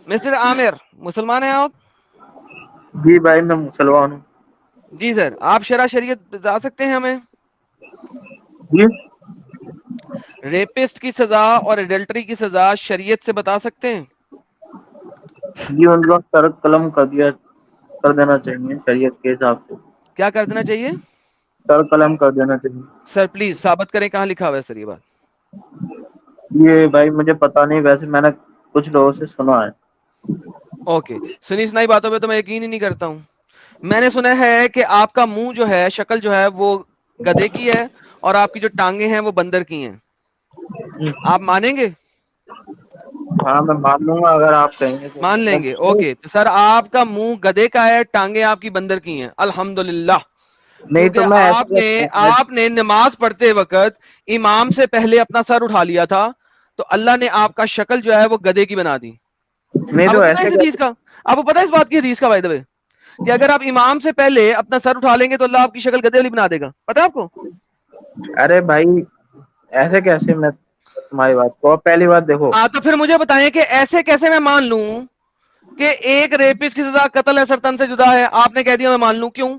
Mister Aamir, मुसलमान हैं आप? जी भाई मैं मुसलमान हूँ। जी सर, आप शरा शरीयत बता सकते हैं हमें? जी रेपिस्ट की सजा और एडल्ट्री की सजा शरीयत से बता सकते हैं? जी उनको सर कलम कर देना चाहिए शरीयत के हिसाब से। क्या कर देना चाहिए? सर कलम कर देना चाहिए। सर प्लीज साबित करें, कहाँ लिखा हुआ है सर ये बात? ये भाई मुझे पता नहीं, वैसे मैंने कुछ लोगों से सुना है। ओके, सुनी सुनाई बातों पे तो मैं यकीन ही नहीं करता हूँ। मैंने सुना है कि आपका मुंह जो है, शक्ल जो है वो गधे की है और आपकी जो टांगे हैं वो बंदर की हैं। आप मानेंगे? हाँ मैं मान लूंगा अगर आप कहेंगे तो। मान लेंगे, ओके। तो सर आपका मुंह गधे का है, टांगे आपकी बंदर की हैं, अल्हम्दुलिल्लाह। नहीं क्योंकि तो मैं आपने ऐसा आपने नमाज पढ़ते वक्त इमाम से पहले अपना सर उठा लिया था, तो अल्लाह ने आपका शक्ल जो है वो गधे की बना दी। नहीं आपको तो पता है ऐसे इस हदीस का? आपको पता है इस बात की हदीस का, बाय द वे, कि अगर आप इमाम से पहले अपना सर उठा लेंगे तो अल्लाह आपकी शक्ल गधे वाली बना देगा? पता है आपको? अरे भाई ऐसे कैसे मैं तुम्हारी बात को, अब पहली बात देखो। तो फिर मुझे बताएं कि ऐसे कैसे मैं मान लूं कि एक रेपिस्ट की सजा कत्ल है, सरतन से जुदा है? आपने कह दिया मैं मान लूं, क्यों?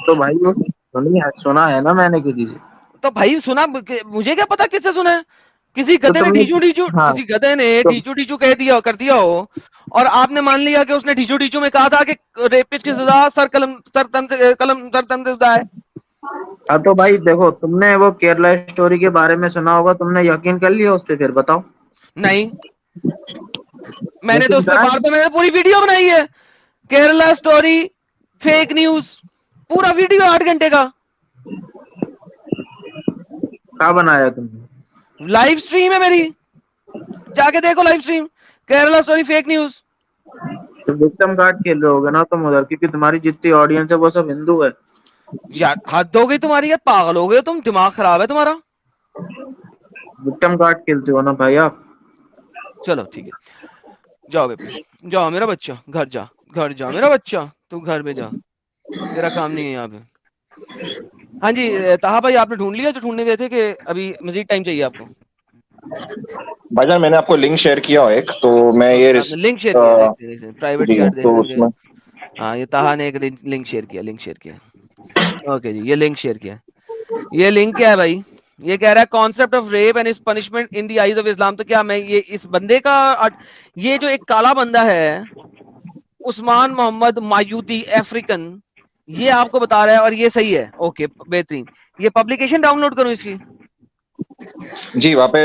तो भाई वो सुना है ना मैंने किसी से। तो भाई सुना, मुझे क्या पता किससे सुना है? किसी तो गधे ने तुमने ढीचू ढीचू, हाँ किसी गधे ने तो ढीचू ढीचू कह दिया, कर दिया हो, और आपने मान लिया कि उसने ढीचू ढीचू में कहा था कि रेपिस्ट की सजा सर तन से जुदा है। हाँ तो भाई देखो, तुमने वो केरला स्टोरी के बारे में सुना होगा, तुमने यकीन कर लिया उस पे, फिर बताओ। नहीं, मैंने तो यकीन उस पर करा बार नहीं? बार मैंने पूरी वीडियो बनाई है। केरला स्टोरी फेक न्यूज, पूरा वीडियो 8 घंटे का कहाँ बनाया तुमने? लाइव स्ट्रीम है मेरी, जाके देखो live stream, Kerala story fake news. तो विक्टिम कार्ड खेल रहे होगे ना तुम उधर, क्योंकि तुम्हारी जितनी ऑडियंस है वो सब हिंदू है। यार हद हो गई तुम्हारी, यार पागल हो गए तुम, दिमाग खराब है तुम्हारा। विक्टिम कार्ड खेलते हो ना भाई आप। चलो ठीक है, जाओ बेबी, जाओ मेरा बच्चा, घर जा, घर जा मेरा बच्चा, तू घर में जा, तेरा काम नहीं है यहाँ पे। हाँ जी, ताहा भाई आपने ढूंढ लिया जो ढूंढने गए थे, कि अभी मजीद टाइम चाहिए आपको? भाईजान मैंने आपको लिंक शेयर किया हो एक, तो मैं ये ओके, आपने लिंक शेयर किया, एक सेकंड, प्राइवेट जी चैट देख तो लेंगे। उसमें हाँ, ये ताहा ने एक लिंक शेयर किया, लिंक शेयर किया। ओके जी, ये लिंक शेयर किया। ये लिंक क्या है भाई? ये कह रहा है कॉन्सेप्ट ऑफ रेप एंड इस punishment in the eyes of Islam. तो क्या मैं ये इस बंदे का, ये जो एक काला बंदा है, उस्मान मोहम्मद मायूदी अफ्रीकन, ये आपको बता रहा है और ये सही है? ओके, बेहतरीन। ये पब्लिकेशन डाउनलोड करूं इसकी? जी वहाँ पे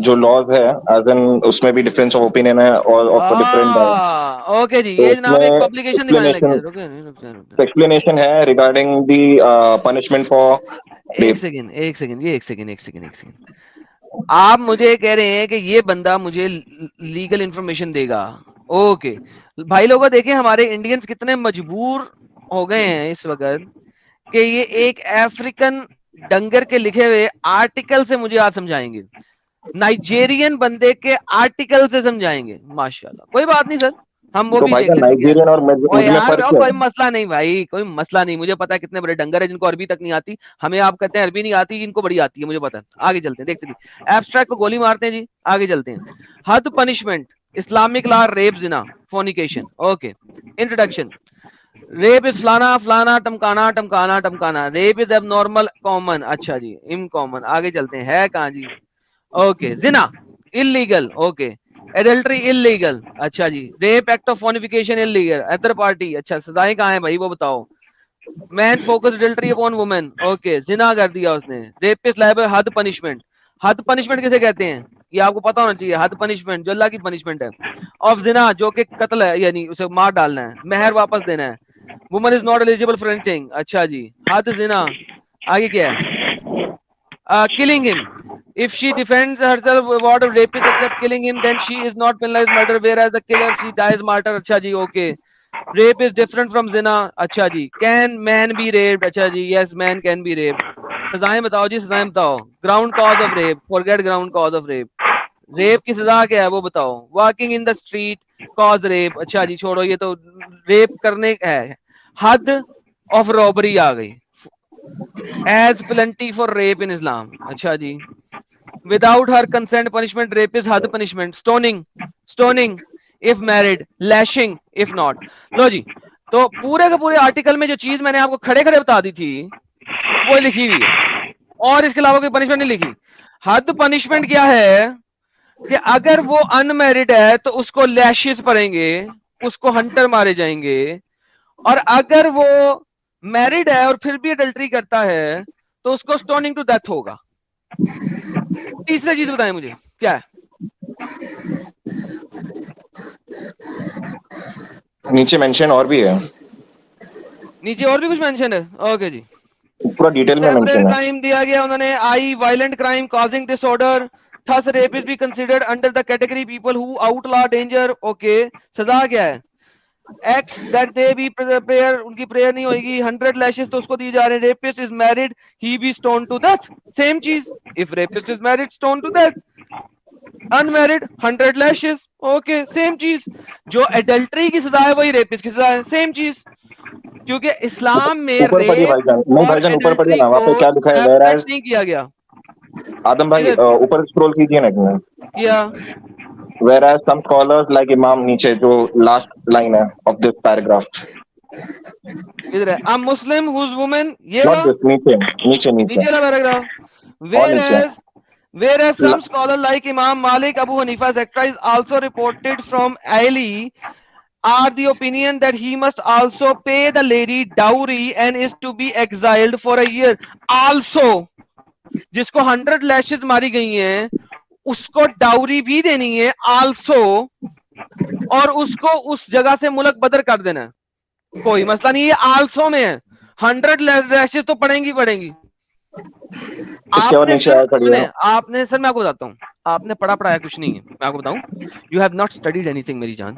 जो लॉज है एज एन, उसमें भी डिफरेंस ऑफ ओपिनियन है और ऑफ डिफरेंट है। ओके जी, तो ये जनाब उसमें एक पब्लिकेशन दिखाने लगे एक्सप्लेनेशन हैं, रुके रुके। एक्सप्लेनेशन है रिगार्डिंग दी पनिशमेंट फॉर एक रेप। सेकंड, एक सेकंड, ये एक सेकंड, एक सेकंड, एक सेकंड। आप मुझे कह रहे हैं कि ये बंदा मुझे लीगल इंफॉर्मेशन देगा? ओके भाई, लोगों देखें हमारे इंडियंस कितने मजबूर हो गए हैं इस वक्त, कि ये एक अफ्रीकन डंगर के लिखे हुए आर्टिकल से मुझे आज समझाएंगे, नाइजेरियन बंदे के आर्टिकल से समझाएंगे। माशाल्लाह, कोई बात नहीं सर, हम वो तो भी देख भाईजान लेते हैं, क्या है। नाइजीरियन और ओ मुझ में यार, फर्क ओ क्या कोई है? मसला नहीं भाई, कोई मसला नहीं, मुझे पता है कितने बड़े डंगर है जिनको अरबी तक नहीं आती। हमें आप कहते हैं अरबी नहीं आती, इनको बड़ी आती है, मुझे पता है। आगे चलते हैं, देखते नहीं, एब्स्ट्रैक्ट को गोली मारते हैं जी। आगे चलते हैं। हद पनिशमेंट, इस्लामिक लॉ, रेप, जिना, fornication. Okay, introduction. Rape is फलाना फलाना, टमकाना टमकाना टमकाना। रेप इज एबनॉर्मल कॉमन, अच्छा जी, इन कॉमन। आगे चलते हैं, है कहाँ जी? ओके, जिना इलीगल, ओके। एडल्ट्री इलीगल, अच्छा जी। Rape act of fornication illegal, other party, अच्छा। सजाएं कहाँ है भाई वो बताओ? Man focus adultery upon women, okay, जिना कर दिया उसने। रेपिस्ट लायबल, हद पनिशमेंट। हद पनिशमेंट किसे कहते हैं? ये आपको पता होना चाहिए। हद पनिशमेंट जो अल्लाह की पनिशमेंट है। ऑफ जिना, जो कि कत्ल है, यानी उसे मार डालना है, महर वापस देना है। Woman is not eligible for anything, अच्छा जी। हद जिना, आगे क्या है? Killing him. If she defends herself, what a rapist except killing him, then she is not penalized murder, whereas the killer, she dies martyr. अच्छा जी, okay. Rape is different from zina. अच्छा जी. Can man be raped? अच्छा जी, yes, man can be raped. सजाएं बताओ जी, सजाएं बताओ। Ground cause of rape. Forget ground cause of rape. Rape की सजा क्या है वो बताओ? Walking in the street cause rape, अच्छा जी, छोड़ो, ये तो रेप करने है। हद ऑफ रॉबरी आ गई। as plenty for rape in Islam. अच्छा जी. Without her consent punishment, rape is had punishment. Stoning if married, lashing if not. लो जी. तो पूरे के पूरे आर्टिकल में जो चीज मैंने आपको खड़े खड़े बता दी थी वो लिखी हुई है और इसके अलावा कोई पनिशमेंट नहीं लिखी. हद पनिशमेंट क्या है कि अगर वो अनमैरिड है तो उसको लैशेस पड़ेंगे, उसको हंटर मारे जाएंगे, और अगर वो मैरिड है और फिर भी अडल्ट्री करता है तो उसको स्टोनिंग टू डेथ होगा. तीसरी चीज बताएं मुझे क्या है. नीचे मेंशन और भी है, नीचे और भी कुछ मेंशन है. ओके जी. पूरा डिटेल में सेपरेट मेंशन है. क्राइम दिया गया उन्होंने. I violent crime causing disorder, thus rape is be considered under the category people who outlaw danger. Okay, सजा क्या है. X that they be prayer, उनकी प्रेयर नहीं होगी. 100 lashes तो उसको दिए जा रहे हैं. Rapist is married, he be stoned to death. Same चीज. If rapist is married, stoned to death. Unmarried, 100 lashes. Okay, same चीज. जो adultery की सजा है वही rapist की सजा है. Same चीज. क्योंकि इस्लाम में ऊपर पढ़िए रेप भाईजान, नहीं और भाईजान ऊपर पढ़िए एडल्ट्री ना, वहाँ पे को क्या लिखा है, सेपरेट नहीं किया गया. आदम भाई किधर ऊपर स्क्रॉल कीजिए ना एक मिनट. किया. Whereas some scholars like इमाम, नीचे जो लास्ट लाइन है of this paragraph, इधर है. A Muslim whose woman, ये not वाला this, नीचे नीचे नीचे नीचे वाला पैराग्राफ. और नीचे. Whereas some scholar like Imam Malik, Abu Hanifa, etc. is also reported from Ali are the opinion that he must also pay the lady dowry and is to be exiled for a year. Also, जिसको 100 lashes मारी गई हैं उसको dowry भी देनी है also, और उसको उस जगह से मुल्क बदर कर देना है. कोई मसला नहीं है. आल्सो में है. 100 लैशेस तो पड़ेंगी पड़ेंगी. इसके और आपने नीचे सर आया खड़ी सुने, है. आपने सर मैं आपको बताता हूँ, आपने पढ़ाया कुछ नहीं है. मैं आपको बताऊं, you have not studied anything मेरी जान.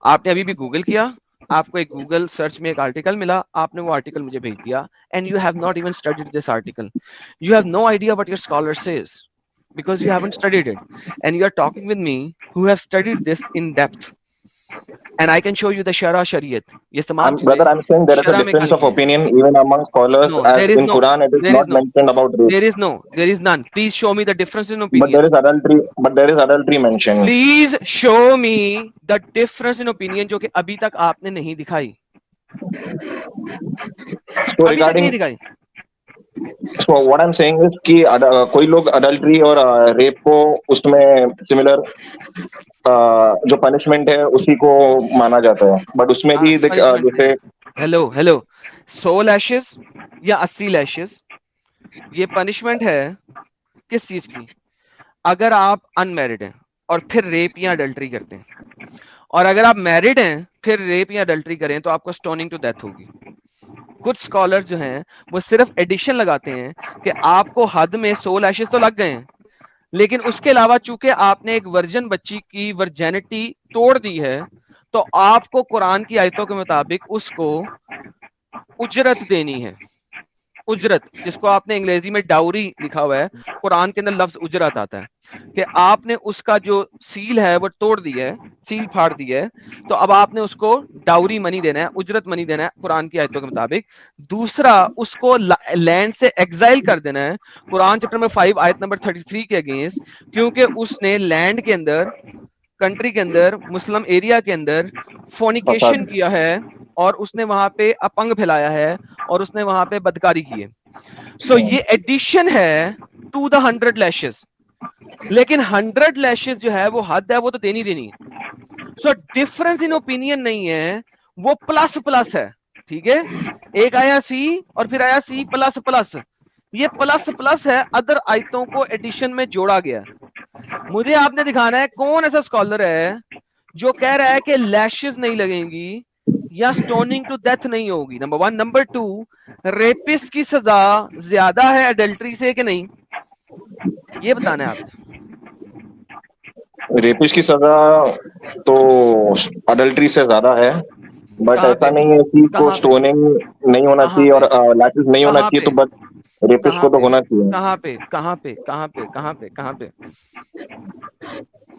आपने अभी भी गूगल किया, आपको एक गूगल सर्च में एक आर्टिकल मिला, आपने वो आर्टिकल मुझे भेज दिया, and you have not even studied this article. You have no idea what your scholar says because you haven't studied it, and you are talking with me who have studied this in depth, and I can show you the shara shariyat. Yes, तमाम Brother, I'm saying there is a शरा में difference कहा of लिखी हैं. opinion even among scholars, No, as there is in no, Quran it is there is not no, mentioned about rape, there is none. Please show me the difference in but opinion. there is adultery, mentioned. Please show me the difference in opinion जो कि अभी तक आपने नहीं दिखाई. So अभी तक नहीं regarding, दिखाई. so what I'm saying is कि कोई लोग adultery और rape को उसमें similar जो punishment है उसी को माना जाता है, but उसमें भी जैसे हेलो 100 लैशेस या 80 लैशेस ये पनिशमेंट है किस चीज की. अगर आप अनमैरिड हैं और फिर रेप या अडल्ट्री करते हैं, और अगर आप मैरिड हैं फिर रेप या अडल्ट्री करें तो आपको स्टोनिंग टू डेथ होगी. कुछ स्कॉलर्स जो हैं वो सिर्फ एडिशन लगाते हैं कि आपको हद में 100 लैशेस तो लग गए हैं, लेकिन उसके अलावा चूंकि आपने एक वर्जन बच्ची की वर्जेनिटी तोड़ दी है तो आपको कुरान की आयतों के मुताबिक उसको उजरत देनी है. उजरत, जिसको आपने अंग्रेजी में डाउरी लिखा हुआ है, कुरान के अंदर लफ्ज उजरत आता है कि आपने उसका जो सील है वो तोड़ दी है, सील फाड़ दी है, तो अब आपने उसको डाउरी मनी देना है, उजरत मनी देना है कुरान की आयतों के मुताबिक. दूसरा, उसको लैंड से एग्जाइल कर देना है कुरान चैप्टर नंबर 5 आयत नंबर 33 के अगेंस्ट, क्योंकि उसने लैंड के अंदर, कंट्री के अंदर, मुस्लिम एरिया के अंदर फोनिकेशन किया है और उसने वहां पे अपंग फैलाया है और उसने वहां पे बदकारी की है. सो ये एडिशन है टू द 100 लैशेस, लेकिन 100 लैशेस जो है वो हद है, वो तो देनी देनी है. सो डिफरेंस इन ओपिनियन नहीं है, वो प्लस प्लस है. ठीक है, एक आया सी और फिर आया सी प्लस प्लस. ये प्लस प्लस है, अदर आयतों को एडिशन में जोड़ा गया. मुझे आपने दिखाना है कौन ऐसा स्कॉलर है जो कह रहा है कि लैशेस नहीं लगेंगी या स्टोनिंग टू डेथ नहीं होगी. नंबर 1. नंबर 2, रेपिस्ट की सजा ज्यादा है अडल्ट्री से कि नहीं, ये बताना है आपने. रेपिस्ट की सजा तो अडल्ट्री से ज्यादा है, बट ऐसा नहीं है कि को स्टोनिंग नहीं होना चाहिए और लैशेस नहीं होना चाहिए, तो बट रेपिस्ट को तो होना चाहिए. कहां पे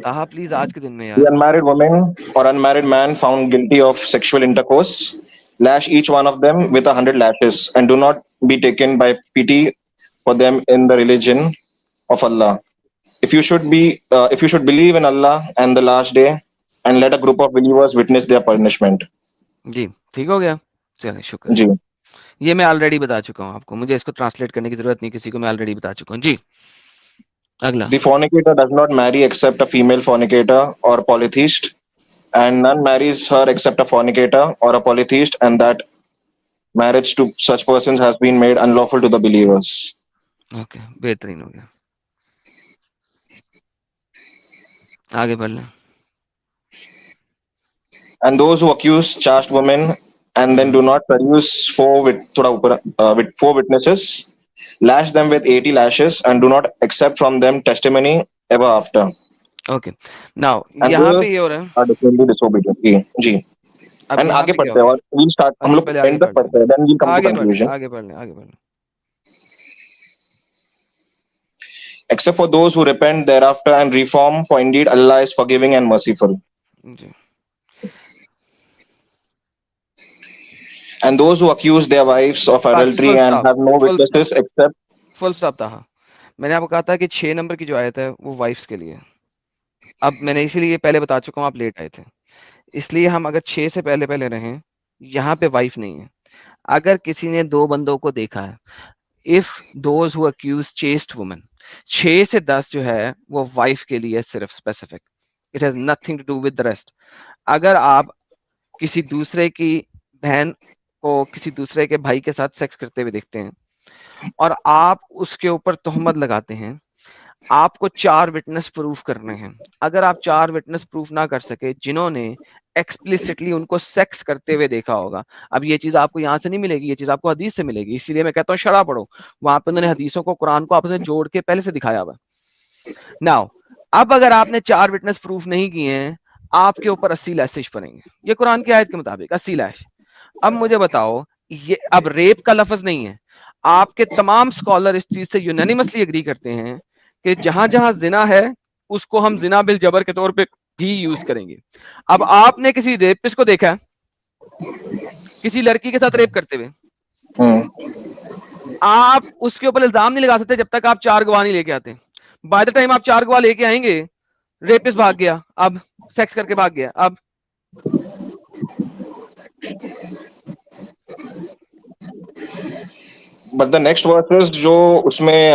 ताहा प्लीज आज के दिन में The यार। unmarried woman or unmarried man found guilty of sexual intercourse, lash each one of them with 100 lashes, and do not be taken by pity for them in the religion of Allah. If you should believe in Allah and the last day, and let a group of believers witness their punishment. जी ठीक हो गया, चलिए शुक्र। जी। ये मैं already बता चुका हूँ आपको, मुझे इसको ट्रांसलेट करने की जरूरत नहीं किसी को, मैं ऑलरेडी बता चुका हूँ जी। अगला। The fornicator does not marry except a female fornicator or polytheist, and none marries her except a fornicator or a polytheist, and that marriage to such persons has been made unlawful to the believers. Okay, बेहतरीन हो गया, आगे बढ़ लें। And those who accuse chaste women and then do not produce with 4 witnesses, lash them with 80 lashes and do not accept from them testimony ever after. Okay, now And यहाँ those पे ये हो रहा है, are definitely disobedient. जी। अब And यहाँ आगे पे क्या हो पढ़ते हैं गया? और we'll start, हम अच्छा लोग पहले आगे end तक बढ़ पढ़ते हैं, then we'll come to आगे बढ़ conclusion. आगे बढ़ लें, आगे बढ़ लें। Except for those who repent thereafter and reform, for indeed Allah is forgiving and merciful. जी And those who accuse their wives of बस adultery full and stop, have no full witnesses stop, except full stop था। मैंने आपको कहा था कि 6 number की जो आयत है वो वाइफ्स के लिए। अब मैंने इसीलिए पहले बता चुका हूँ, आप लेट आए थे, इसलिए हम अगर 6 से पहले पहले रहें, यहाँ पे वाइफ नहीं है। अगर किसी ने 2 बंदों को देखा है, if those who accuse chaste women, 6 से 10 जो है वो वाइफ के लिए सिर्फ specific, it has nothing to do with the rest. अगर आप किसी दूसरे की बहन को किसी दूसरे के भाई के साथ सेक्स करते हुए देखते हैं और आप उसके ऊपर तोहमत लगाते हैं, आपको 4 विटनेस प्रूफ करने हैं। अगर आप 4 विटनेस प्रूफ ना कर सके जिन्होंने एक्सप्लिसिटली उनको सेक्स करते हुए देखा होगा, अब ये चीज आपको यहाँ से नहीं मिलेगी, ये चीज आपको हदीस से मिलेगी, इसीलिए मैं कहता हूँ शरा पढ़ो, वहां पे उन्होंने हदीसों को कुरान को आपस में जोड़ के पहले से दिखाया हुआ। नाउ अब अगर आपने 4 विटनेस प्रूफ नहीं किए हैं, आपके ऊपर 80 लैशेज पड़ेंगे, ये कुरान की आयत के मुताबिक 80 लैश। अब मुझे बताओ, ये अब रेप का लफ्ज नहीं है, आपके तमाम स्कॉलर इस चीज से यूनानिमसली एग्री करते हैं कि जहां जहां जिना है उसको हम जिना बिल जबर के तौर पे भी यूज करेंगे। अब आपने किसी रेपिस्ट को देखा है किसी लड़की के साथ रेप करते हुए, आप उसके ऊपर इल्जाम नहीं लगा सकते जब तक आप 4 गवाह नहीं लेके आते। बाय द टाइम आप 4 गवाह लेके आएंगे, रेपिस्ट भाग गया, अब सेक्स करके भाग गया, अब बट द नेक्स्ट वर्सेस जो उसमें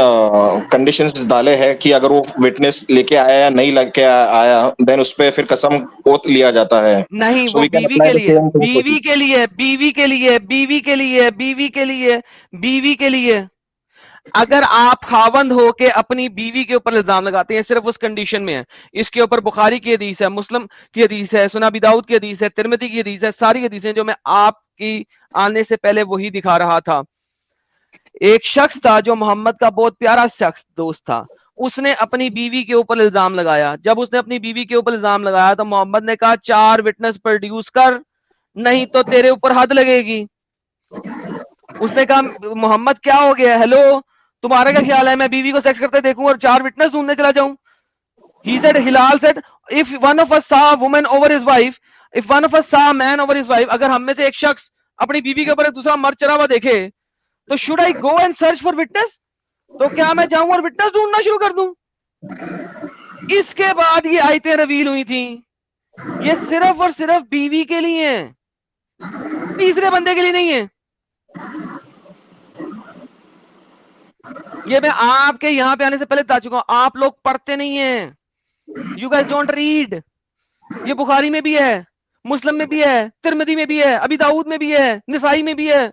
कंडीशंस डाले हैं कि अगर वो विटनेस लेके आया या नहीं लेके आया, देन उस पे फिर कसम ओथ लिया जाता है। नहीं, So वो we can बीवी apply के the लिए, same thing for बीवी this. के लिए, बीवी के लिए, बीवी के लिए, बीवी के लिए, बीवी के लिए। अगर आप खावंद हो के अपनी बीवी के ऊपर इल्जाम लगाते हैं, सिर्फ उस कंडीशन में है, इसके ऊपर बुखारी की हदीस है, मुस्लिम की हदीस है, सुना अबी दाऊद की हदीस है, तिरमिज़ी की हदीस है, सारी हदीसें जो मैं आपकी आने से पहले वही दिखा रहा था। एक शख्स था जो मोहम्मद का बहुत प्यारा शख्स दोस्त था, उसने अपनी बीवी के ऊपर इल्जाम लगाया। जब उसने अपनी बीवी के ऊपर इल्जाम लगाया तो मोहम्मद ने कहा 4 विटनेस प्रोड्यूस कर, नहीं तो तेरे ऊपर हद लगेगी। उसने कहा मोहम्मद क्या हो गया, हेलो तुम्हारा क्या ख्याल है, मैं बीवी को सेक्स करते देखूं और 4 विटनेस ढूंढने चला जाऊं? He said, Hilal said, if one of us saw a woman over his wife, if one of us saw a man over his wife, अगर हम में से एक शख्स अपनी बीवी के ऊपर एक दूसरा मर्द चढ़ा हुआ देखे, तो should I go and search for witness? तो क्या मैं जाऊं और विटनेस ढूंढना शुरू कर दूं? इसके बाद ये आयतें रिवील हुई थी, ये सिर्फ और सिर्फ बीवी के लिए है, तीसरे बंदे के लिए नहीं है। ये मैं आपके यहां पे आने से पहले बता चुका हूं, आप लोग पढ़ते नहीं हैं, यू गाइस डोंट रीड। ये बुखारी में भी है, मुस्लिम में भी है, तिरमिज़ी में भी है, अबी दाऊद में भी है, निसाई में भी है,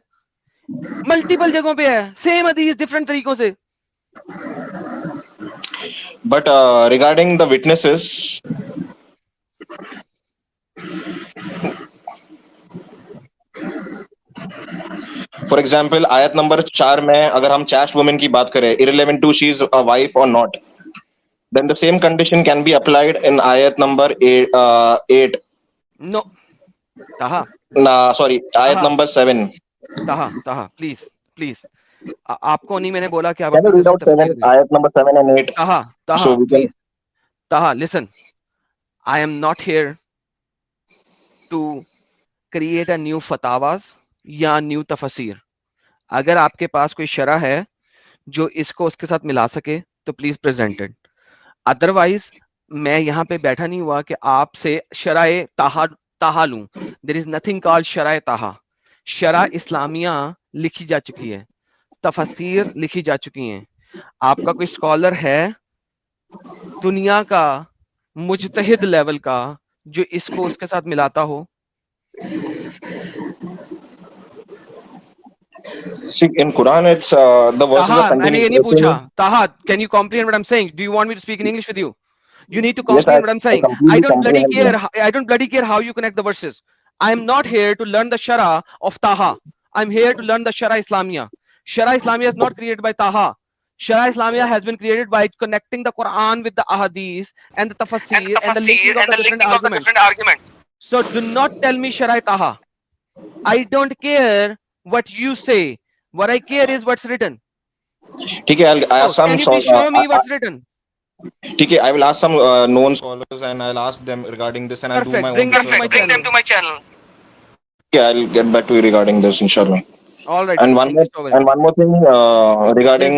मल्टीपल जगहों पे है, सेम हदीस डिफरेंट तरीकों से। But regarding the witnesses, for example, आयत नंबर 4 में अगर हम chaste woman की बात करें, irrelevant to she is a wife or not, then the same condition can be applied in ayat number 8. No, Taha, Sorry, ayat Taha, number 7. Taha, please, please, आपको नहीं मैंने बोला कि आप Can you अपनी read तरफ out से तफसीर 7, दें। ayat number 7 and 8? Taha, So we can. please, Taha, listen, I am not here to create a new फतावाज या न्यू तफसीर. अगर आपके पास कोई शरा है जो इसको उसके साथ मिला सके तो प्लीज प्रेजेंटेड. अदरवाइज मैं यहाँ पे बैठा नहीं हुआ कि आपसे शराए ताहा ताहा लूं. देयर इज नथिंग कॉल्ड शराए ताहा. शरा इस्लामिया लिखी जा चुकी है, तफसीर लिखी जा चुकी हैं. आपका कोई स्कॉलर है दुनिया का मुजतहिद लेवल का जो इसको उसके साथ मिलाता हो? See, in Quran, it's the verses are Taha, मैंने ये नहीं continuing. पूछा. Taha, can you comprehend what I'm saying? Do you want me to speak in English with you? You need to Yes, comprehend what I'm I saying. I completely don't bloody comprehend care. that. I don't bloody care how you connect the verses. I'm not here to learn the Shara of Taha. I'm here to learn the Shara Islamia. Shara Islamia is not created by Taha. Shara Islamia has been created by connecting the Quran with the ahadith and the tafsir and the linking of the different arguments. So do not tell me Shara Taha. I don't care what you say. What I care is what's written. Okay, I'll ask some. Can you please show me what's written? Okay, I will ask some known scholars and I'll ask them regarding this, and I'll do Perfect. my own Bring them to research my about it. channel. channel. Okay, I'll get back to you regarding this, inshallah. All right. And Thank you so very much. one more thing regarding.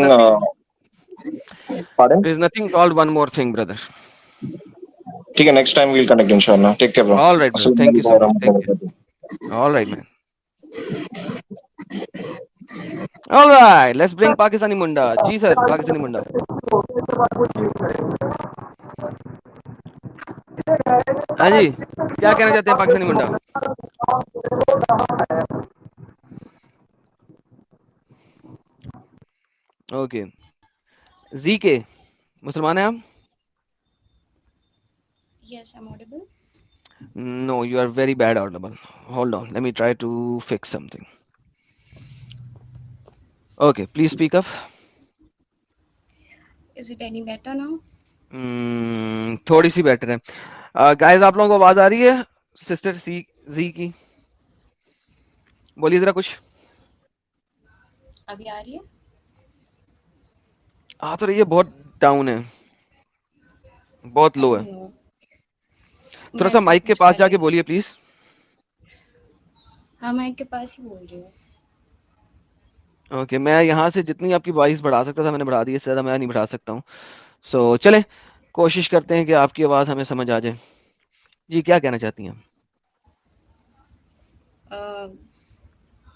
Pardon? There's nothing called one more thing, brother. Okay, next time we'll connect, inshallah. Take care, bro. All right, brother. Thank you so much. Thank you. All right, man. All right. Let's bring Pakistani Munda. Ji sir, Pakistani Munda. हाँ जी, क्या कहना चाहते हैं पाकिस्तानी मुंडा? Okay. जी के मुसलमान हैं आप? Yes, I'm audible. No, you are very bad audible. Hold on, let me try to fix something. Okay, please speak up. Is it any better now? थोड़ी सी बेटर है. गाइस, आप लोगों को आवाज आ रही है सिस्टर जी की? बोलिए जरा कुछ. अभी आ रही है? आ तो रही है, बहुत डाउन है, बहुत लो है. No. थोड़ा सा माइक के पास जाके बोलिए प्लीज. हाँ, माइक के पास ही बोल रही हूँ. ओके, मैं यहाँ से जितनी आपकी वॉइस बढ़ा सकता था मैंने बढ़ा दी, इससे ज्यादा मैं नहीं बढ़ा सकता हूँ. सो चले, कोशिश करते हैं कि आपकी आवाज हमें समझ आ जाए. जी, क्या कहना चाहती हैं?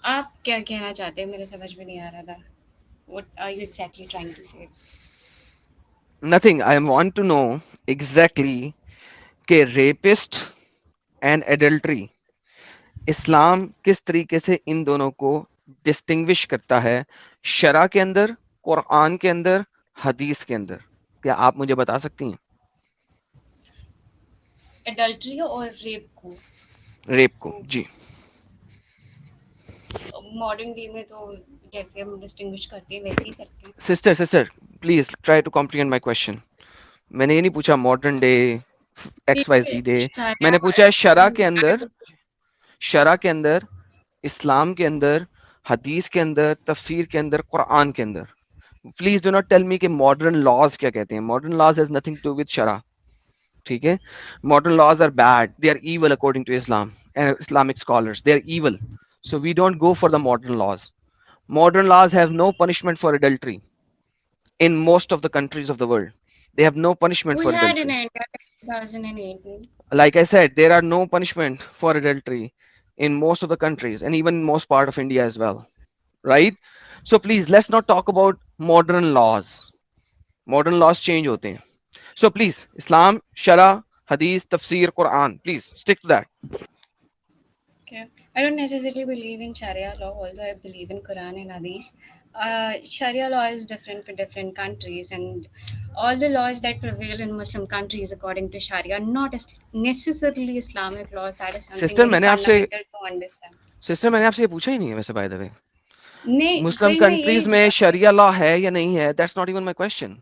आप क्या कहना चाहते हैं? मेरे समझ में नहीं आ रहा था. What are you exactly trying to say? Nothing. I want to know exactly कि रेपिस्ट एंड एडल्ट्री इस्लाम किस तरीके से इन दोनों को डिस्टिंग्विश करता है शरा के अंदर, कुरान के अंदर, हदीस के अंदर. क्या आप मुझे बता सकती हैं? एडल्ट्री और रेप को? रेप को, जी. मॉडर्न डे में तो जैसे हम डिस्टिंग्विश करते हैं वैसे ही करते हैं. Sister please try to comprehend my question. मैंने ये नहीं पूछा मॉडर्न डे XYZ डे. मैंने पूछा है शरा के अंदर, इस्लाम के अंदर, हदीस के अंदर, तफसीर के अंदर, कुरान के अंदर. Please do not tell me कि मॉडर्न लॉज क्या कहते हैं. Modern laws has nothing to with शरा. ठीक है? Modern laws are bad, they are evil according to Islam and Islamic scholars. They are evil. So we don't go for the modern laws. Modern laws have no punishment for adultery in most of the countries of the world. They have no punishment for adultery. We had in India 2018. Like I said, there are no punishment for adultery in most of the countries and even most part of India as well. Right? So please, let's not talk about modern laws. Modern laws change होते हैं. So please, Islam, Shara, Hadith, Tafsir, Quran, please stick to that. Okay. I don't necessarily believe in Sharia law, although I believe in Quran and Hadith. Sharia law is different for different countries, and all the laws that prevail in Muslim countries according to Sharia are not necessarily Islamic laws. That is something Sister, very fundamental to understand. Sister, मैंने आपसे ये पूछा ही नहीं है वैसे, by the way. नहीं, Muslim countries में शरिया law है या नहीं है, that's not even my question.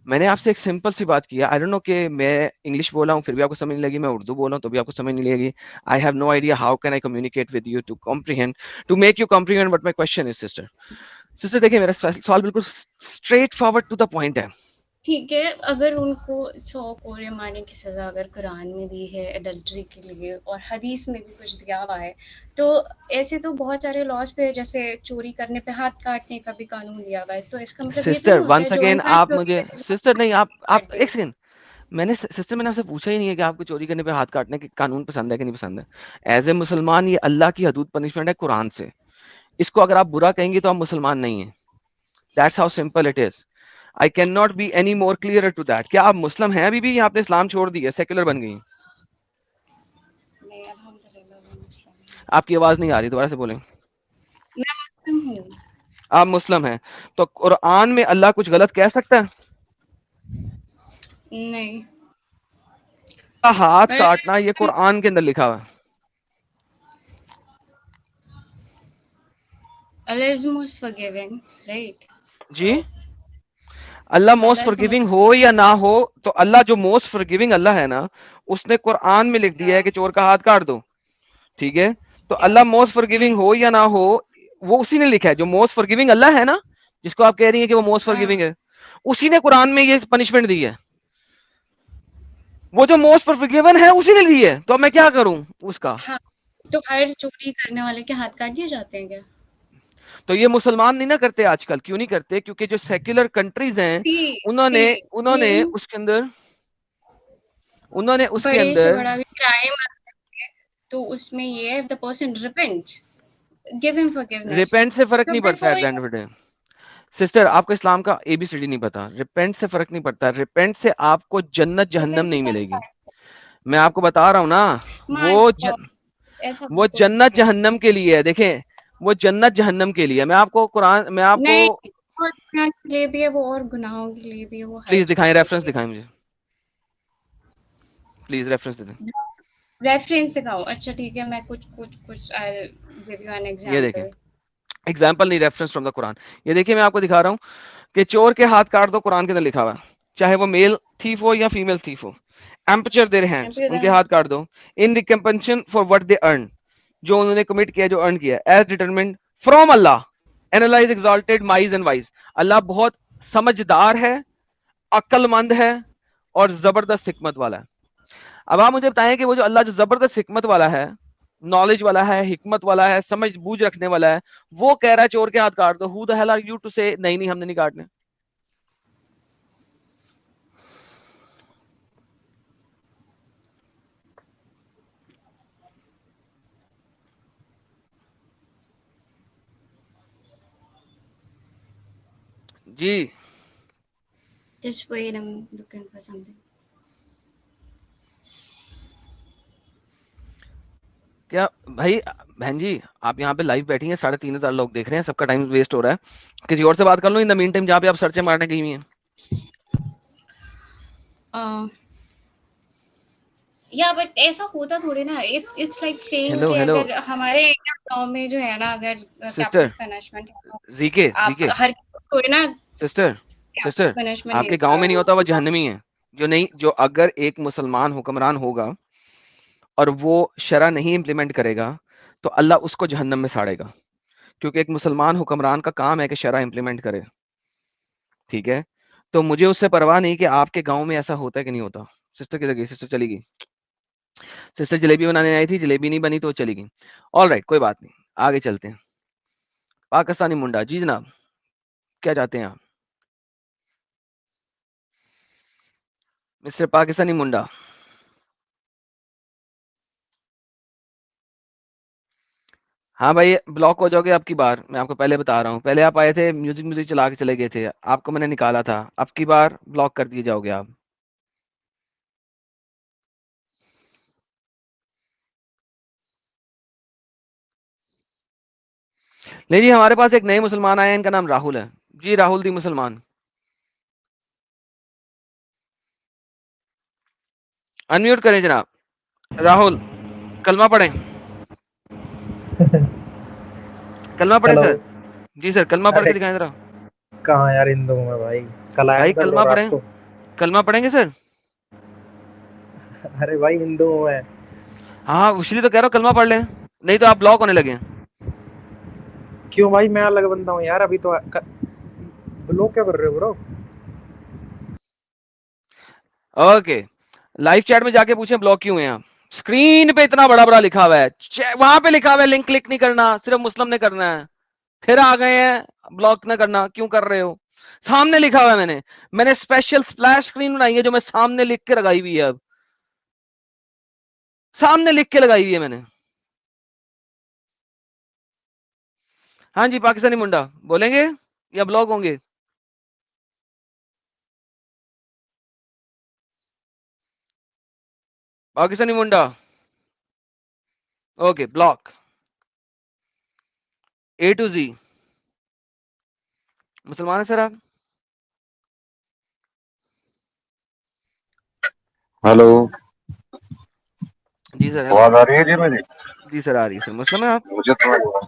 मैंने आपसे एक सिंपल सी बात की है. आई डोंट नो कि मैं इंग्लिश बोला हूँ फिर भी आपको समझ नहीं लगी, मैं उर्दू बोला हूँ तो भी आपको समझ नहीं लगेगी. I have no idea how can I communicate with you to comprehend, to make you comprehend what my question is. Sister देखिए, मेरा सवाल बिल्कुल straightforward to the point है. ठीक है, अगर उनको 100 कोड़े मारने की सजा अगर कुरान में दी है एडल्ट्री के लिए और हदीस में भी कुछ दिया हुआ है, तो ऐसे तो बहुत सारे लॉज पे जैसे चोरी करने पे हाथ काटने का भी कानून दिया हुआ है, तो इसका मतलब ये तो सिस्टर नहीं होता है वंस जो अगेन इंसान आप चोरी मुझे करेगा सिस्टर नहीं आप काट एक देगा। सेकंड मैंने आपसे पूछा ही नहीं है कि आपको चोरी करने पे हाथ काटने के कानून पसंद है कि नहीं पसंद है। एज ए मुसलमान ये अल्लाह की हदूद पनिशमेंट है कुरान से। इसको अगर आप बुरा कहेंगे तो आप मुसलमान नहीं है। That's how simple it is. I can not be any more clear to that. क्या आप मुस्लिम हैं अभी भी या आपने इस्लाम छोड़ दिया सेक्युलर बन गई? नहीं, अल्हम्दुलिल्लाह मैं मुस्लिम हूँ। आपकी आवाज नहीं आ रही, दोबारा से बोलें। मैं मुस्लिम हूँ। आप मुस्लिम हैं तो कुरान में अल्लाह कुछ गलत कह सकता है? नहीं, हाथ पर काटना ये कुरान के अंदर लिखा हुआ है। Allah is most forgiving, right? जी, Allah most Allah is the forgiving हो या ना हो, तो अल्लाह जो मोस्ट फॉरगिविंग अल्लाह है ना, उसने कुरान में लिख दिया है कि चोर का हाथ काट दो। ठीक है, तो या अल्लाह मोस्ट फॉरगिविंग हो या ना हो, वो उसी ने लिखा है। जो मोस्ट फॉरगिविंग अल्लाह है ना, जिसको आप कह रही हैं कि वो मोस्ट फॉरगिविंग है, उसी ने कुरान में ये पनिशमेंट दी है। वो जो मोस्ट फॉरगिवन है उसी ने दी है, तो अब मैं क्या करूं उसका? हाँ, तो हर चोरी करने वाले के हाथ काट दिए जाते हैं क्या? तो ये मुसलमान नहीं ना करते आजकल। क्यों नहीं करते? क्योंकि जो सेक्युलर कंट्रीज हैं सी उन्होंने सी उन्होंने नहीं, उन्होंने उसके बड़े से अंदर बड़ा भी क्राइम है, तो उसमें ये है, if the person repents, give him forgiveness. Repent से फर्क तो नहीं पड़ता before at the end of the day. Sister, आपको इस्लाम का एबीसीडी नहीं पता। रिपेंट से फर्क नहीं पड़ता। रिपेंट से आपको जन्नत जहन्नम repent नहीं से मिलेगी। मैं आपको बता रहा हूं ना, मान वो ऐसा वो बिल्कुल जन्नत नहीं है। जहन्नम के लिए है। देखें, वो जन्नत जहन्नम के लिए है। मैं आपको नहीं, वो दुनिया के लिए भी है, वो और गुनाहों के लिए भी है, वो हर प्लीज चीज दिखाएं, के रेफरेंस लिए दिखाएं मुझे। प्लीज रेफरेंस दे दें। है। रेफरेंस सिखाओ। अच्छा ठीक है, मैं कुछ कुछ कुछ आई गिव यू एन ये देखें, एग्जांपल। एग्जाम्पल नहीं, रेफरेंस फ्रॉम द कुरान। ये देखिए, मैं आपको दिखा रहा हूँ कि चोर के हाथ काट दो, कुरान के अंदर लिखा हुआ है। चाहे वो मेल थीफ हो या फीमेल थीफ हो। एम्पचर देयर हैंड्स, उनके हाथ काट दो। In recompense for what they earn, जो उन्होंने कमिट किया, जो अर्न किया, as determined from Allah, analyse exalted might and wise. Allah बहुत समझदार है, अक्लमंद है और जबरदस्त हिकमत वाला है। अब आप मुझे बताएं कि वो जो अल्लाह जो जबरदस्त हिकमत वाला है, नॉलेज वाला है, हिकमत वाला है, समझ बूझ रखने वाला है, वो कह रहा है चोर के हाथ काट दो। Who the hell are you to say नहीं नहीं हमने नहीं काटने? जी, Just wait, I'm looking for something. क्या भाई? बहन जी, आप यहाँ पे लाइव बैठी हैं, 3,500 लोग देख रहे हैं, सबका टाइम वेस्ट हो रहा है। किसी और से बात कर लो इन द मीन टाइम, जहाँ पे आप सर्चे मारने गई हुई हैं। या बट ऐसा होता थोड़ी ना। इट्स लाइक सेइंग हेलो कि हेलो अगर हमारे गांव में जो है ना, अगर कैपिटल सिस्टर, पनिशमेंट है तो जीके आप जीके हर थोड़ी ना सिस्टर, कैपिटल सिस्टर, पनिशमेंट आपके गांव देगा। में नहीं होता, वो जहन्नमी है। जो नहीं, जो अगर एक मुसलमान हुक्मरान होगा और वो शरा नहीं इंप्लीमेंट करेगा, तो अल्लाह उसको जहन्नम में साड़ेगा। क्योंकि एक मुसलमान हुक्मरान का काम है कि शरा इंप्लीमेंट करे। ठीक है, तो मुझे उससे परवाह नहीं कि आपके गांव में ऐसा होता है कि नहीं होता। सिस्टर किधर गई? सिस्टर चली गई। सिस्टर जलेबी बनाने आई थी, जलेबी नहीं बनी तो वो चली गई। ऑल राइट, कोई बात नहीं, आगे चलते हैं। पाकिस्तानी मुंडा, जी जनाब, क्या चाहते हैं आप? मिस्टर पाकिस्तानी मुंडा, हाँ भाई, ब्लॉक हो जाओगे अब की बार। मैं आपको पहले बता रहा हूँ, पहले आप आए थे, म्यूजिक म्यूजिक चला के चले गए थे, आपको मैंने निकाला था। अब की बार ब्लॉक कर दिए जाओगे आप। नहीं जी, हमारे पास एक नए मुसलमान आए हैं, इनका नाम राहुल है। जी, राहुल दी मुसलमान, अनम्यूट करें जनाब। राहुल, कलमा पढ़ें। कलमा पढ़ें हेलो। सर। जी सर, कलमा पढ़ अरे के दिखाएं जरा। कहाँ यार, हिंदू हूँ मैं भाई। कल आया भाई था कलमा रात पढ़ें, को। कलमा पढ़ेंगे सर? अरे भाई हिंदू हूँ मैं। हाँ, इसलिए तो कह रहा हूँ कलमा पढ़ लें, नहीं तो आप ब्लॉक होने लगे। क्यों भाई, मैं अलग बंदा हूँ यार। अभी तो ब्लॉक क्या कर रहे हो ब्रो? ओके, लाइव चैट में जाके पूछे ब्लॉक क्यों है आप। स्क्रीन पे इतना बड़ा बड़ा लिखा हुआ है, वहां पे लिखा हुआ है लिंक क्लिक नहीं करना, सिर्फ मुस्लिम ने करना है। फिर आ गए हैं ब्लॉक ना करना, क्यों कर रहे हो? सामने लिखा हुआ है, मैंने स्पेशल स्प्लैश स्क्रीन बनाई है जो मैं सामने लिख के लगाई हुई है। अब सामने लिख के लगाई हुई है मैंने। हाँ जी, पाकिस्तानी मुंडा बोलेंगे या ब्लॉक होंगे? पाकिस्तानी मुंडा, ओके, ब्लॉक। ए टू जी मुसलमान है सर आप? हेलो, जी सर, हेलो। आवाज आ रही है जी मेरी? जी सर, आ रही है सर। मुस्लिम है आप? मुझे तो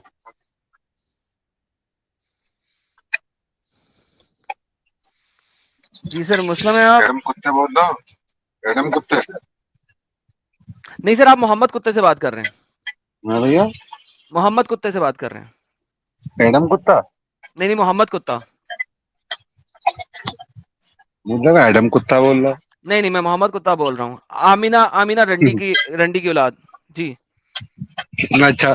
जी सर, मुस्लिम है आप? मैडम कुत्ते बोल रहा हूँ, मैडम कुत्ते। नहीं सर, आप मोहम्मद कुत्ते से बात कर रहे हैं। हाँ भैया, मोहम्मद कुत्ते से बात कर रहे हैं। मैडम कुत्ता नहीं नहीं, मोहम्मद कुत्ता। मुझे लगा मैडम कुत्ता बोल रहा। नहीं नहीं, मैं मोहम्मद कुत्ता बोल रहा हूँ। आमीना, आमीना रंडी की औलाद। जी कितना अच्छा,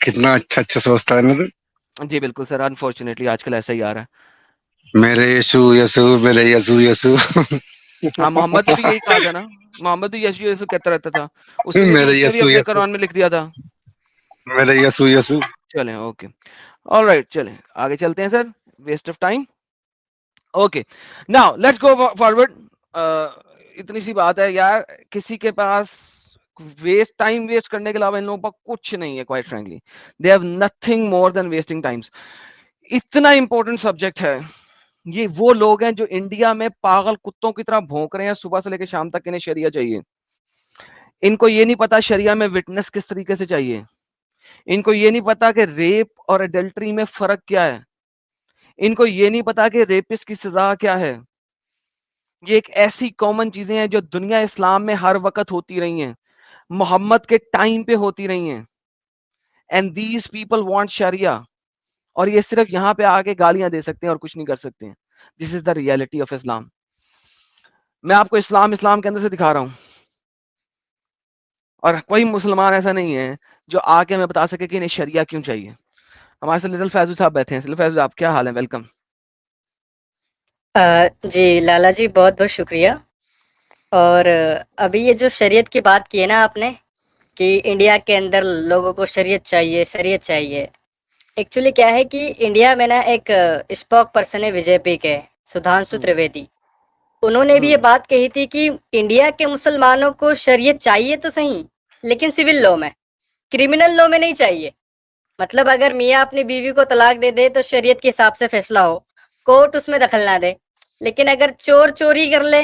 कितना अच्छा अच्छा सोचता है ना तू। जी बिल्कुल सर, अनफॉर्चुनेटली आजकल ऐसा ही आ रहा है। मेरे यीशु यीशु, मेरे यीशु यीशु। हाँ, मोहम्मद ने भी यही कहा था ना, मोहम्मद भी यीशु यीशु कहता रहता था। मेरे उसने भी यीशु अपने यीशु, कुरान में लिख दिया था। मेरे यीशु यीशु। चलें, ओके, ऑलराइट, चलें आगे चलते हैं sir, waste of time. Okay, now let's go forward. इतनी सी बात है यार, किसी के पास टाइम वेस्ट करने के अलावा इन लोगों पर कुछ नहीं है, quite frankly. They have nothing more than wasting times. इतना इंपॉर्टेंट सब्जेक्ट है। ये वो लोग हैं जो इंडिया में पागल कुत्तों की तरह भौंक रहे हैं सुबह से लेकर शाम तक, इन्हें शरिया चाहिए। इनको ये नहीं पता शरिया में विटनेस किस तरीके से चाहिए। इनको ये नहीं पता कि रेप और एडल्ट्री में फर्क क्या है। इनको ये नहीं पता कि रेपिस्ट की सजा क्या है। ये एक ऐसी कॉमन चीजें हैं जो दुनिया इस्लाम में हर वक्त होती रही हैं, मोहम्मद के टाइम पे होती रही हैं। एंड दीज पीपल वांट शरिया, और ये सिर्फ यहाँ पे आके गालियां दे सकते हैं और कुछ नहीं कर सकते हैं। This is the reality of Islam. मैं आपको इस्लाम इस्लाम के अंदर से दिखा रहा हूं, और कोई मुसलमान ऐसा नहीं है जो आके हमें बता सके कि इन्हें शरिया क्यों चाहिए। हमारे साथ लिटिल फैजल साहब बैठे हैं। लिटिल फैजल, आप क्या हाल है? वेलकम। जी लाला जी, बहुत बहुत शुक्रिया। और अभी ये जो शरीयत की बात की है ना आपने, कि इंडिया के अंदर लोगों को शरीयत चाहिए, शरीयत चाहिए। एक्चुअली क्या है कि इंडिया में ना एक स्पोक पर्सन है बीजेपी के, सुधांशु त्रिवेदी। उन्होंने भी ये बात कही थी कि इंडिया के मुसलमानों को शरीयत चाहिए तो सही, लेकिन सिविल लॉ में, क्रिमिनल लॉ में नहीं चाहिए। मतलब अगर मियाँ अपनी बीवी को तलाक दे दे तो शरीयत के हिसाब से फैसला हो, कोर्ट उसमें दखल ना दे। लेकिन अगर चोर चोरी कर ले,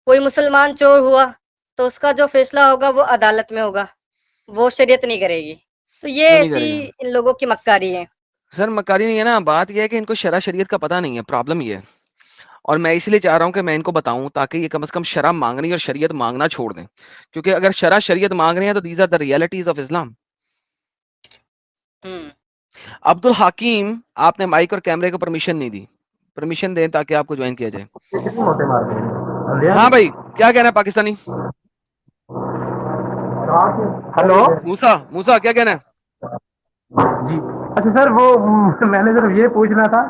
कोई मुसलमान चोर हुआ, तो उसका जो फैसला होगा वो अदालत में होगा, वो शरीयत नहीं करेगी। तो ये क्यों नहीं ऐसी करेगा? इन लोगों की मक्कारी है। सर मक्कारी नहीं है ना, बात यह है कि इनको शरा शरीयत का पता नहीं है, प्रॉब्लम ये है। और मैं इसलिए चाह रहा हूं कि मैं इनको बताऊं ताकि ये कम से कम शरा मांगनी और शरीयत मांगना छोड़ दें। क्योंकि अगर शरा शरीयत मांग रहे हैं तो these are the realities of Islam. Hmm. Abdul Hakim, आपने माइक और कैमरे को परमिशन नहीं दी। परमिशन दें ताकि आपको ज्वाइन किया जाए। हाँ भाई, क्या कहना है पाकिस्तानी? हेलो मूसा, मूसा क्या कहना है? जी। अच्छा सर, वो मैंने सिर्फ ये पूछना था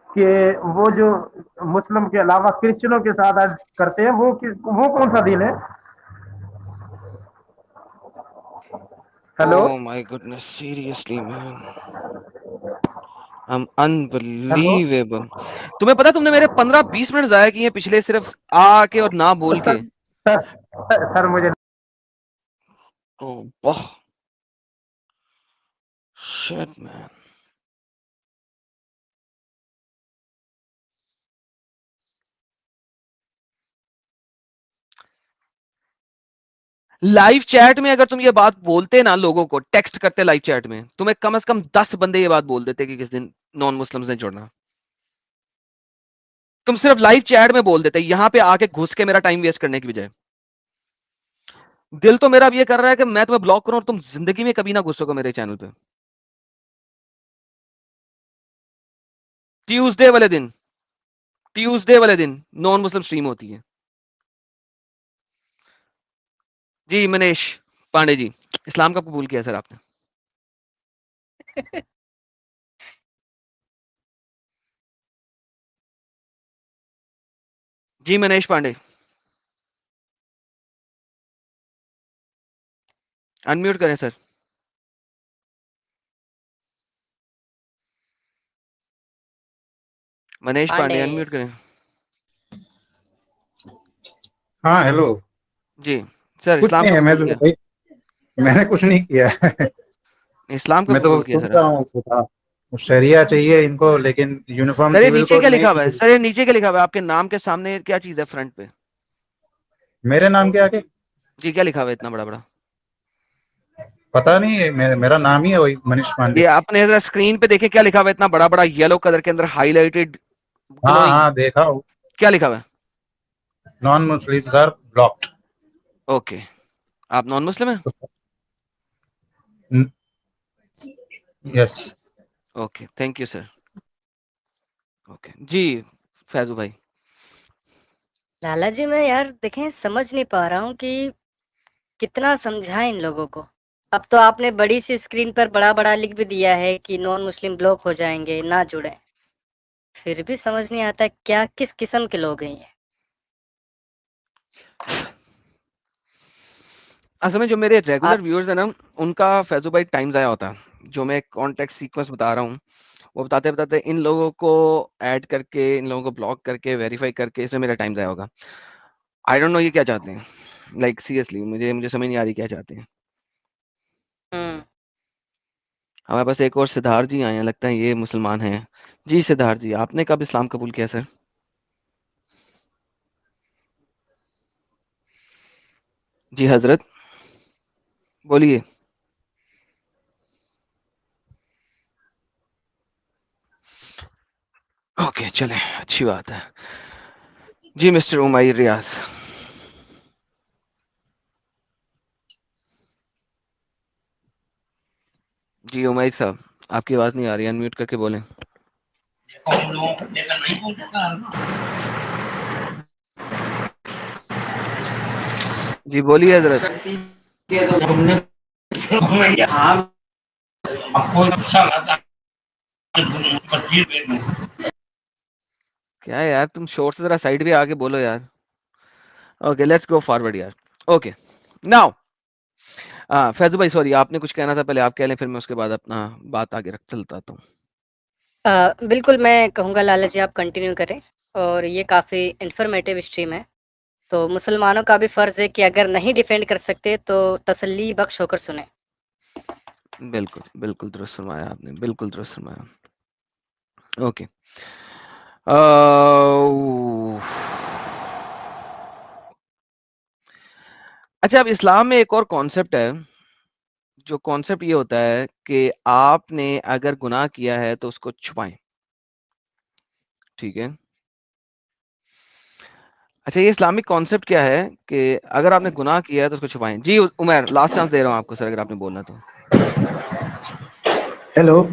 कि वो जो मुस्लिम के अलावा क्रिश्चियनों के साथ आज करते हैं, वो कौन सा दिन है? Hello. Oh my goodness, seriously man, hello unbelievable. तुम्हें पता है तुमने मेरे 15-20 मिनट जाया किए पिछले, सिर्फ आके और ना बोल के। सर मुझे ओह वाह, शिट मैन। लाइव चैट में अगर तुम ये बात बोलते ना, लोगों को टेक्स्ट करते लाइव चैट में, तुम्हें कम से कम 10 बंदे ये बात बोल देते कि किस दिन नॉन मुस्लिम्स ने जुड़ना। तुम सिर्फ लाइव चैट में बोल देते, यहां पे आके घुस के मेरा टाइम वेस्ट करने की बजाय। दिल तो मेरा अब ये कर रहा है कि मैं तुम्हें ब्लॉक करूं और तुम जिंदगी में कभी ना घुसोगे मेरे चैनल पे। ट्यूसडे वाले दिन, ट्यूसडे वाले दिन नॉन मुस्लिम स्ट्रीम होती है। जी मनीष पांडे जी, इस्लाम कब कबूल किया सर आपने? जी मनीष पांडे, अनम्यूट करें सर। मनीष पांडे पांडे अनम्यूट करें। हाँ हेलो। जी सर, कुछ इस्लाम नहीं कब है, मैं कबूल तो किया? भाई मैंने कुछ नहीं किया है। इस्लाम कब मैं तो कबूल किया सुन सर? रहा हूँ शरिया चाहिए इनको, लेकिन यूनिफॉर्म सर ये सिविल नीचे कोड क्या नहीं लिखा हुआ है? चाहिए। सर ये नीचे क्या लिखा हुआ है? आपके नाम के सामने क्या चीज है फ्रंट पे? मेरे नाम के आगे जी क्या लिखा हुआ है इतना बड़ा बड़ा? पता नहीं है, मेरा नाम ही है वही, मनीष ये पांडे। आपने जरा स्क्रीन पे देखे क्या लिखा हुआ है इतना बड़ा बड़ा येलो कलर के अंदर हाईलाइटेड हाँ ग्लोइंग? हाँ देखा हूँ। क्या लिखा हुआ है? Non Muslims are blocked. Okay, आप नॉन मुस्लिम हैं? Yes. Okay thank you sir. Okay जी फैजू भाई। लाला जी, मैं यार देखें समझ नहीं पा रहा हूँ कि कितना समझाएं इन लोगों को। अब तो आपने बड़ी सी स्क्रीन पर बड़ा बड़ा लिख भी दिया है कि नॉन मुस्लिम ब्लॉक हो जाएंगे, ना जुड़े। फिर भी समझ नहीं आता क्या किस किस्म के लोग हैं ये। असल में जो मेरे रेगुलर आप व्यूअर्स हैं ना, उनका फैजू भाई टाइम ज़ाया होता है। जो मैं कॉन्टेक्स्ट सीक्वेंस बता रहा हूँ, वो बताते बताते इन लोगों को ऐड करके, इन लोगों को ब्लॉक करके, वेरीफाई करके, इसमें मेरा टाइम ज़ाया होगा। आई डोंट नो ये क्या चाहते हैं। लाइक सीरियसली मुझे मुझे समझ नहीं आ रही क्या चाहते हैं। हम्म हमारे पास एक और सिद्धार्थ जी आए हैं, लगता है ये मुसलमान हैं। जी सिद्धार्थ जी, आपने कब इस्लाम कबूल किया सर? जी हजरत बोलिए। ओके चले, अच्छी बात है। जी मिस्टर उमैर रियाज। जी उमैर साहब, आपकी आवाज नहीं आ रही, अनम्यूट करके बोलें। जी बोलिए हजरत। क्या है यार, तुम शोर से जरा साइड भी आके बोलो यार। ओके लेट्स गो फॉरवर्ड यार। ओके नाउ फैजू भाई सॉरी, आपने कुछ कहना था, पहले आप कह लें, फिर मैं उसके बाद अपना बात आगे रख चलता हूँ। बिल्कुल, मैं कहूँगा लाला जी आप कंटिन्यू करें। और ये काफ़ी इन्फॉर्मेटिव स्ट्रीम है, तो मुसलमानों का भी फ़र्ज़ है कि अगर नहीं डिफेंड कर सकते तो तसल्ली बख्श होकर सुने। बिल्कुल बिल्कुल दुरुस्त फरमाया आपने, बिल्कुल दुरुस्त फरमाया। ओके अच्छा, अब इस्लाम में एक और कॉन्सेप्ट है, जो कॉन्सेप्ट ये होता है कि आपने अगर गुनाह किया है तो उसको छुपाएं। ठीक है, अच्छा ये इस्लामिक कॉन्सेप्ट क्या है कि अगर आपने गुनाह किया है तो उसको छुपाएं। जी उमर, लास्ट चांस दे रहा हूँ आपको सर, अगर आपने बोलना तो। हेलो।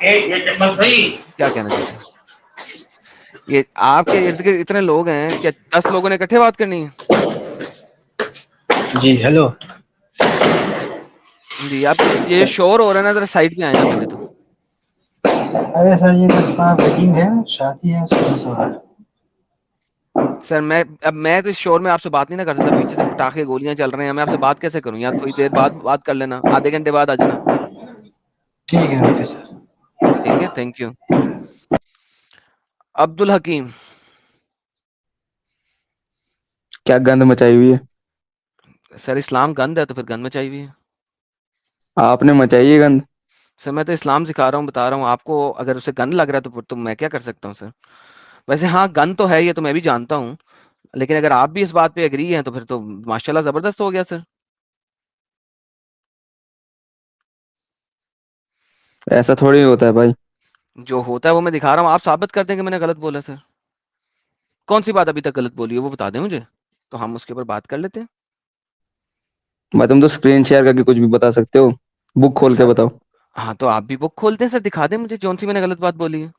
क्या कहना चाहते हैं? ये आपके इर्द गिर्द इतने लोग हैं, क्या 10 लोगों ने इकट्ठे बात करनी है? जी हेलो। जी आप ये शोर हो रहा है ना, जरा साइड पे आए ना पहले तो। अरे सर ये तो वेडिंग है, शादी है, उसका रस्म है। सर मैं तो इस शोर में आपसे बात नहीं ना कर सकता, पीछे से पटाखे गोलियां चल रहे हैं, मैं आपसे बात कैसे करूं? या थोड़ी देर बाद बात कर लेना, आधे घंटे बाद आ जाना। ठीक है, ओके सर। ठीक है थैंक यू। अब्दुल हकीम। क्या गंद मचाई हुई है? सर इस्लाम गंद है तो फिर गंद मचाई हुई है। आपने मचाई है गंद। सर मैं तो इस्लाम सिखा रहा हूँ, बता रहा हूँ आपको, अगर उसे गंद लग रहा है तो फिर तो मैं क्या कर सकता हूँ सर? वैसे हाँ गंद तो है, ये तो मैं भी जानता हूँ, लेकिन अगर आप भी इस बात पे एग्री हैं तो फिर तो माशाल्लाह जबरदस्त हो गया सर। ऐसा थोड़ी होता है भाई। जो होता है वो मैं दिखा रहा हूँ, आप साबित कर दें कि मैंने गलत बोला सर। कौन सी बात अभी तक गलत बोली है वो बता दें मुझे, तो हम उसके ऊपर बात कर लेते हैं। मैं तुम तो स्क्रीन शेयर करके कुछ भी बता सकते हो, बुक खोल के सर बताओ। हाँ तो आप भी बुक खोलते हैं सर, दिखा दें मुझे कौन सी मैंने गलत बात बोली है।